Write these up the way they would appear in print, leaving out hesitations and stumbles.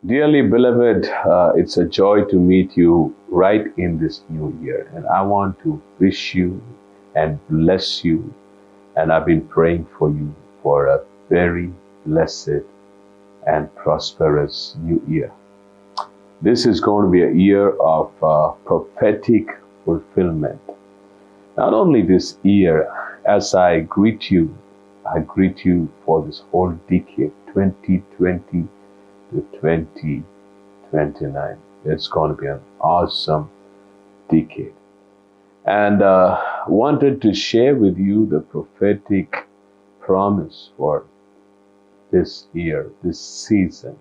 Dearly beloved, it's a joy to meet you right in this new year. And I want to wish you and bless you. And I've been praying for you for a very blessed and prosperous new year. This is going to be a year of prophetic fulfillment. Not only this year, as I greet you for this whole decade, 2020 to 2029. It's going to be an awesome decade. And wanted to share with you the prophetic promise for this year, this season.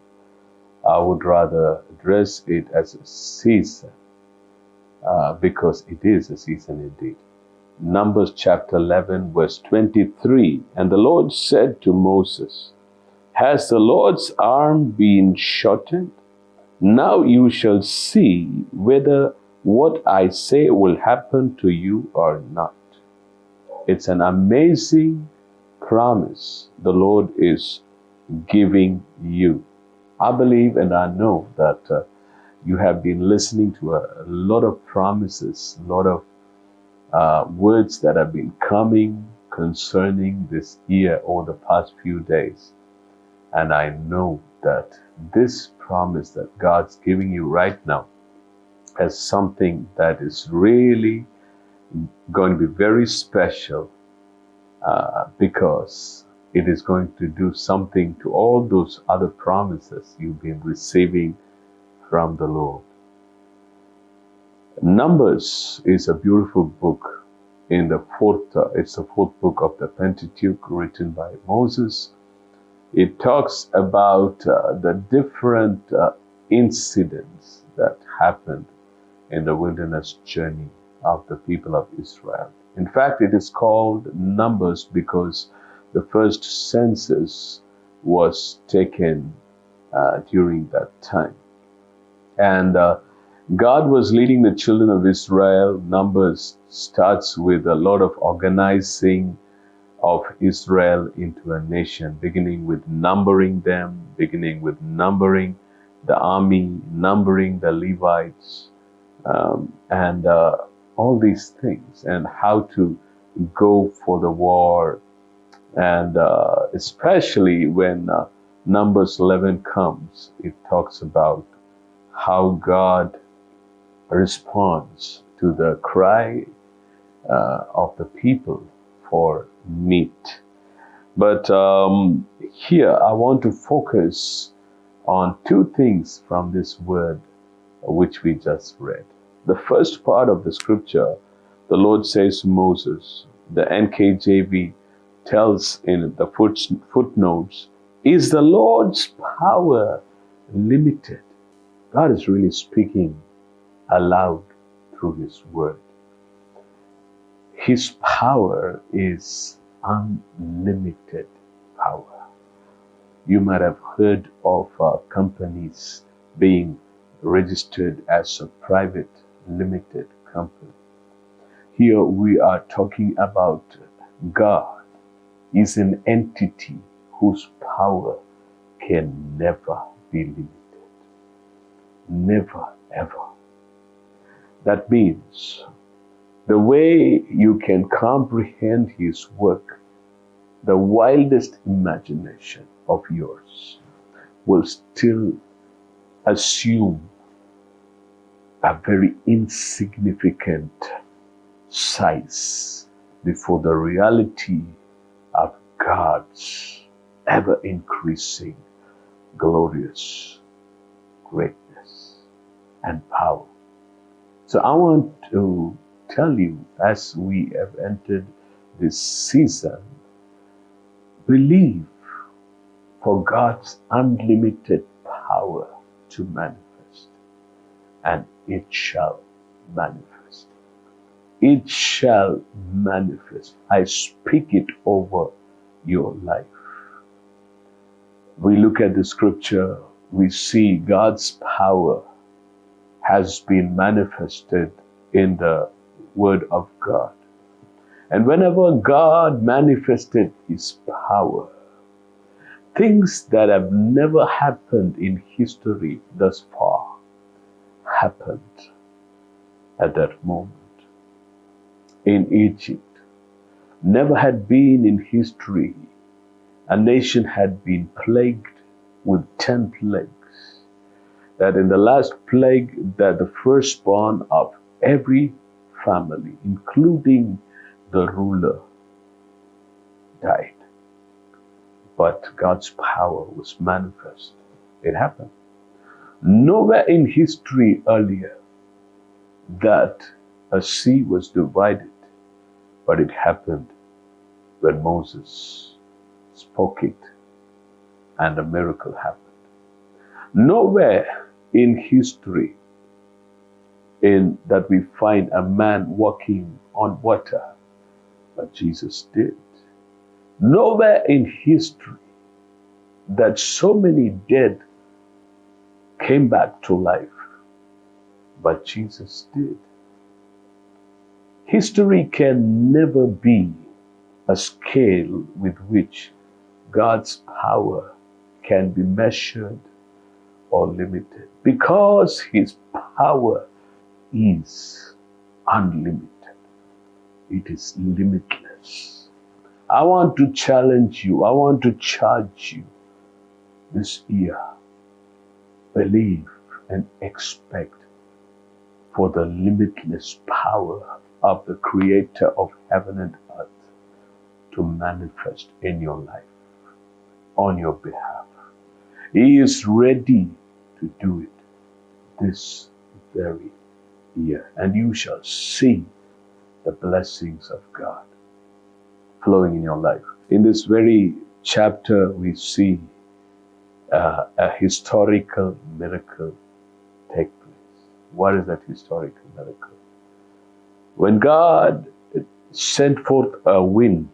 I would rather address it as a season because it is a season indeed. Numbers chapter 11 verse 23, and the Lord said to Moses, "Has the Lord's arm been shortened? Now you shall see whether what I say will happen to you or not." It's an amazing promise the Lord is giving you. I believe and I know that you have been listening to a lot of promises, a lot of words that have been coming concerning this year over the past few days. And I know that this promise that God's giving you right now is something that is really going to be very special because it is going to do something to all those other promises you've been receiving from the Lord. Numbers is a beautiful book in the it's the fourth book of the Pentateuch written by Moses. It talks about the different incidents that happened in the wilderness journey of the people of Israel. In fact, it is called Numbers because the first census was taken during that time. And God was leading the children of Israel. Numbers starts with a lot of organizing of Israel into a nation, beginning with numbering them, beginning with numbering the army, numbering the Levites, and all these things, and how to go for the war. And especially when Numbers 11 comes, it talks about how God responds to the cry of the people for meat. But here I want to focus on two things from this word which we just read. The first part of the scripture, the Lord says to Moses, the NKJV tells in the footnotes, "Is the Lord's power limited?" God is really speaking aloud through His word. His power is unlimited power. You might have heard of companies being registered as a private limited company. Here we are talking about God is an entity whose power can never be limited. Never, ever. That means the way you can comprehend His work, the wildest imagination of yours will still assume a very insignificant size before the reality of God's ever-increasing, glorious greatness and power. So I want to tell you, as we have entered this season, believe for God's unlimited power to manifest, and it shall manifest. It shall manifest. I speak it over your life. We look at the scripture, we see God's power has been manifested in the Word of God. And whenever God manifested His power, things that have never happened in history thus far happened at that moment. In Egypt, never had been in history a nation had been plagued with 10 plagues. That in the last plague, that the firstborn of every family, including the ruler, died. But God's power was manifest. It happened. Nowhere in history earlier that a sea was divided, but it happened when Moses spoke it and a miracle happened. Nowhere in history in that we find a man walking on water, but Jesus did. Nowhere in history that so many dead came back to life, but Jesus did. History can never be a scale with which God's power can be measured or limited, because His power is unlimited. It is limitless. I want to challenge you. I want to charge you this year. Believe and expect for the limitless power of the Creator of heaven and earth to manifest in your life, on your behalf. He is ready to do it this very year, and you shall see the blessings of God flowing in your life. In this very chapter, we see a historical miracle take place. What is that historical miracle? When God sent forth a wind,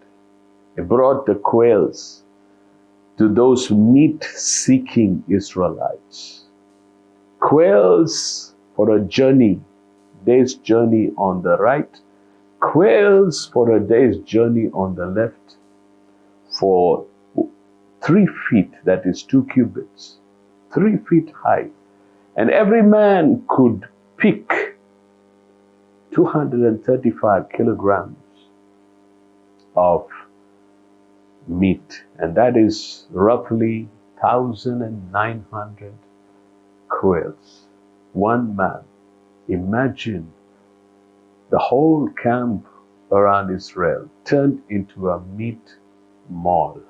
it brought the quails to those meat-seeking Israelites. Quails for a journey, day's journey on the right, quails for a day's journey on the left, for 3 feet, that is 2 cubits, 3 feet high. And every man could pick 235 kilograms of meat, and that is roughly 1,900 quails. One man. Imagine the whole camp around Israel turned into a meat mall,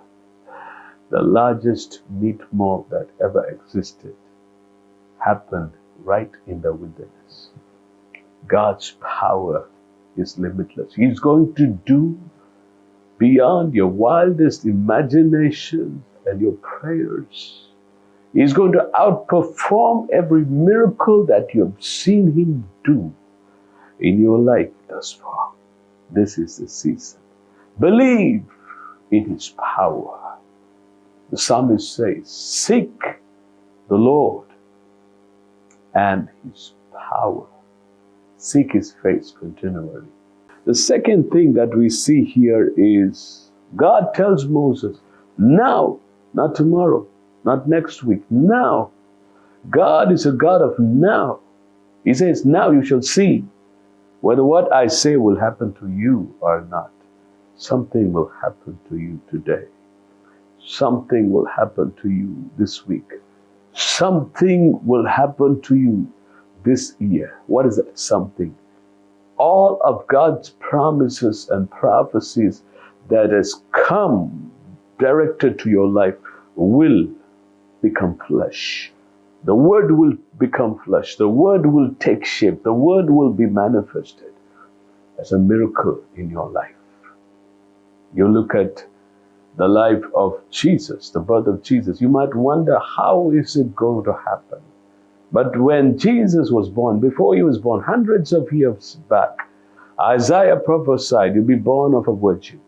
the largest meat mall that ever existed, happened right in the wilderness. God's power is limitless. He's going to do beyond your wildest imagination and your prayers. He's going to outperform every miracle that you have seen Him do in your life thus far. This is the season. Believe in His power. The psalmist says, seek the Lord and His power. Seek His face continually. The second thing that we see here is God tells Moses, now, not tomorrow, not next week, now. God is a God of now. He says, now you shall see whether what I say will happen to you or not. Something will happen to you today. Something will happen to you this week. Something will happen to you this year. What is that something? All of God's promises and prophecies that has come directed to your life will become flesh. The Word will become flesh. The Word will take shape. The Word will be manifested as a miracle in your life. You look at the life of Jesus, the birth of Jesus. You might wonder, how is it going to happen? But when Jesus was born, before He was born, hundreds of years back, Isaiah prophesied, you'll be born of a virgin.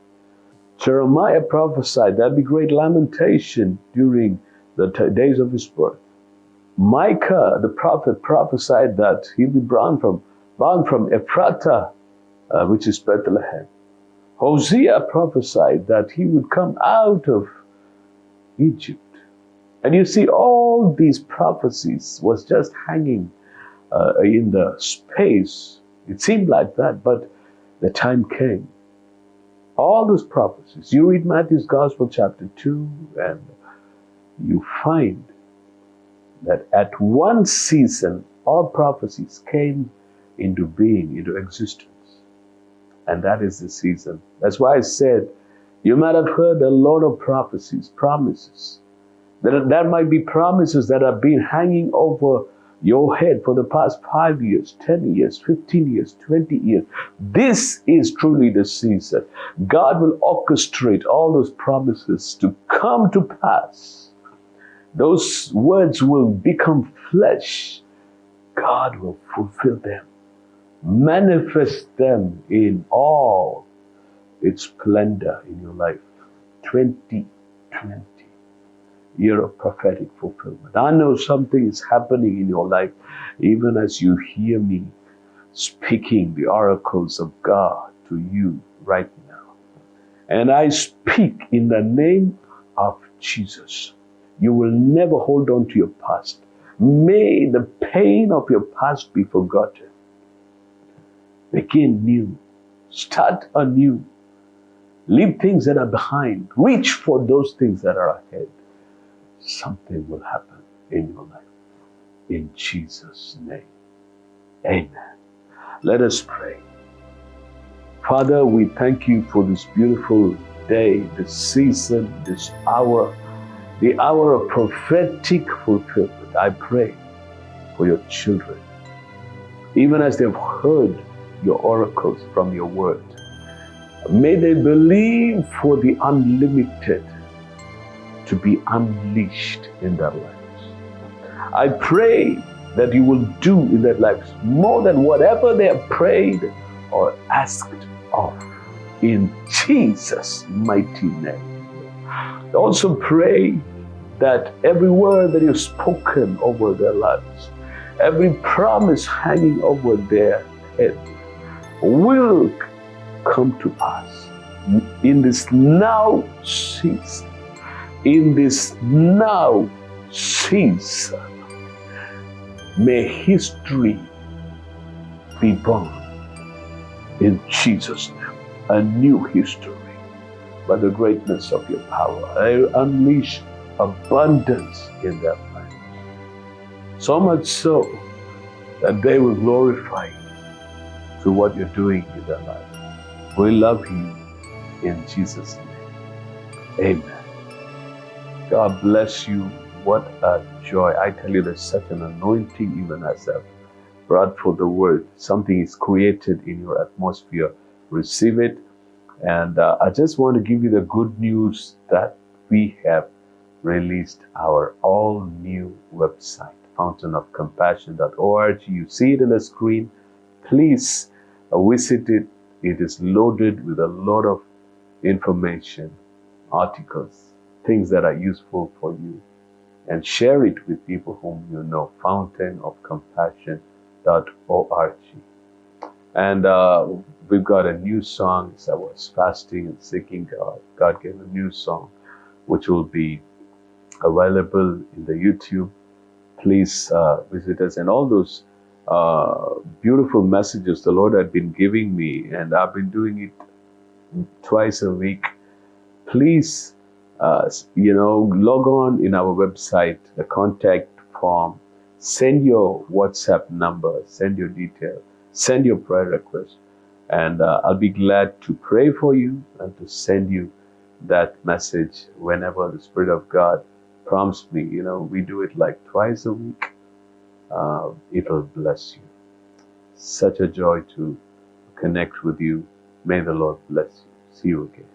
Jeremiah prophesied, there'll be great lamentation during the days of His birth. Micah, the prophet, prophesied that He'll be born from Ephratah, which is Bethlehem. Hosea prophesied that He would come out of Egypt. And you see, all these prophecies was just hanging in the space. It seemed like that, but the time came. All those prophecies. You read Matthew's Gospel chapter 2 and you find that at one season, all prophecies came into being, into existence. And that is the season. That's why I said, you might have heard a lot of prophecies, promises. There might be promises that have been hanging over your head for the past 5 years, 10 years, 15 years, 20 years. This is truly the season. God will orchestrate all those promises to come to pass. Those words will become flesh. God will fulfill them, manifest them in all its splendor in your life. 2020. Year of prophetic fulfillment. I know something is happening in your life even as you hear me speaking the oracles of God to you right now. And I speak in the name of Jesus. You will never hold on to your past. May the pain of your past be forgotten. Begin new. Start anew. Leave things that are behind. Reach for those things that are ahead. Something will happen in your life. In Jesus' name. Amen. Let us pray. Father, we thank you for this beautiful day, this season, this hour, the hour of prophetic fulfillment. I pray for your children, even as they've heard your oracles from your word. May they believe for the unlimited to be unleashed in their lives. I pray that you will do in their lives more than whatever they have prayed or asked of. In Jesus' mighty name. I also pray that every word that you've spoken over their lives, every promise hanging over their head will come to pass in this now season. In this now season, may history be born in Jesus' name. A new history by the greatness of your power. I unleash abundance in their lives. So much so that they will glorify you through what you're doing in their lives. We love you in Jesus' name. Amen. God bless you. What a joy. I tell you, there's such an anointing even as I've brought forth the word. Something is created in your atmosphere. Receive it. And I just want to give you the good news that we have released our all-new website, fountainofcompassion.org. You see it on the screen. Please visit it. It is loaded with a lot of information, articles, things that are useful for you, and share it with people whom you know. Fountainofcompassion.org. And we've got a new song. As I was fasting and seeking God, God gave a new song, which will be available in the YouTube. Please visit us. And all those beautiful messages the Lord had been giving me, and I've been doing it twice a week. Please log on in our website, the contact form, send your WhatsApp number, send your detail, send your prayer request, and I'll be glad to pray for you and to send you that message whenever the Spirit of God prompts me. We do it like twice a week. It will bless you. Such a joy to connect with you. May the Lord bless you. See you again.